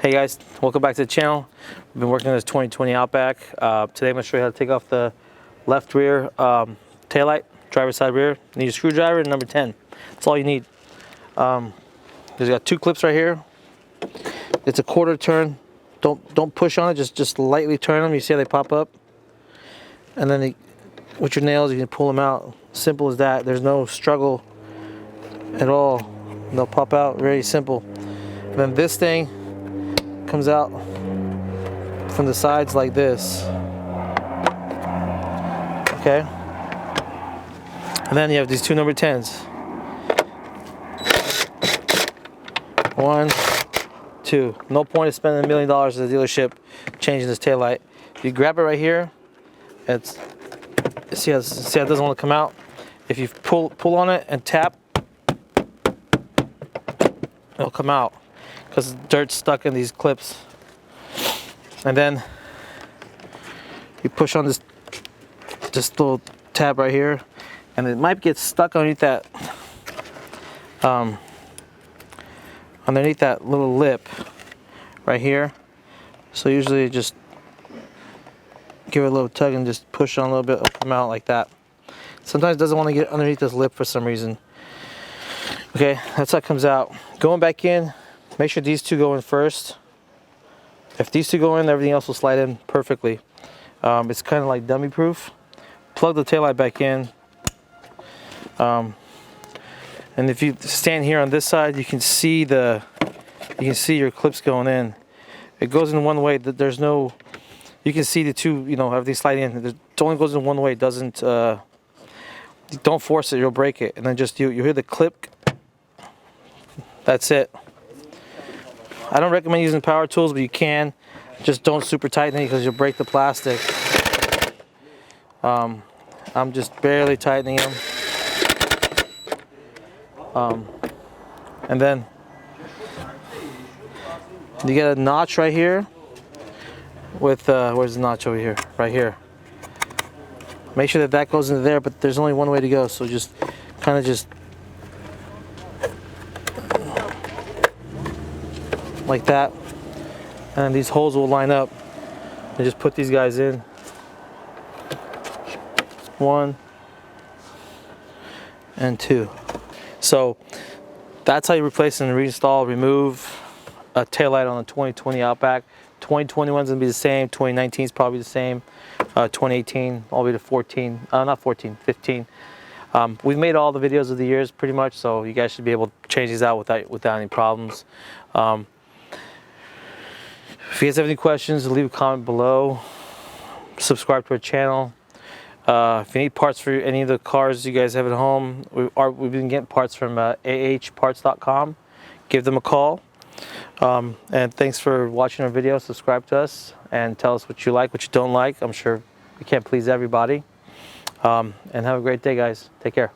Hey guys, welcome back to the channel. We've been working on this 2020 Outback. Today I'm going to show you how to take off the left rear taillight, driver's side rear. You need a screwdriver and number 10. That's all you need. There's got two clips right here. It's a quarter turn. Don't push on it, just lightly turn them. You see how they pop up? And then with your nails you can pull them out. Simple as that. There's no struggle at all. They'll pop out, very simple. And then this thing comes out from the sides like this. Okay? And then you have these two number 10s. 1, 2. No point of spending $1 million at the dealership changing this taillight. You grab it right here. See how it doesn't want to come out. If you pull on it and tap, it'll come out because dirt's stuck in these clips. And then you push on this little tab right here, and it might get stuck underneath that little lip right here. So usually just give it a little tug and just push on a little bit, it'll come out like that. Sometimes it doesn't want to get underneath this lip for some reason. Okay, that's how it comes out. Going back in, make sure these two go in first. If these two go in, everything else will slide in perfectly. It's kind of like dummy proof. Plug the taillight back in. And if you stand here on this side, you can see your clips going in. It goes in one way. There's no, you can see the two, everything sliding in. It only goes in one way. It doesn't, don't force it, you'll break it. And then just, you hear the clip. That's it. I don't recommend using power tools, but you can. Just don't super tighten it because you'll break the plastic. I'm just barely tightening them. And then you get a notch right here with, where's the notch over here? Right here. Make sure that goes into there, but there's only one way to go, so just kind of just like that, and these holes will line up, and just put these guys in. 1 and 2. So that's how you replace and reinstall, remove a taillight on a 2020 Outback. 2021 is gonna be the same. 2019 is probably the same. 2018 all the way to 14, not 14, 15. We've made all the videos of the years pretty much, so you guys should be able to change these out without any problems. If you guys have any questions, leave a comment below. Subscribe to our channel. If you need parts for any of the cars you guys have at home, we've been getting parts from ahparts.com. Give them a call. And thanks for watching our video. Subscribe to us and tell us what you like, what you don't like. I'm sure we can't please everybody. And have a great day, guys. Take care.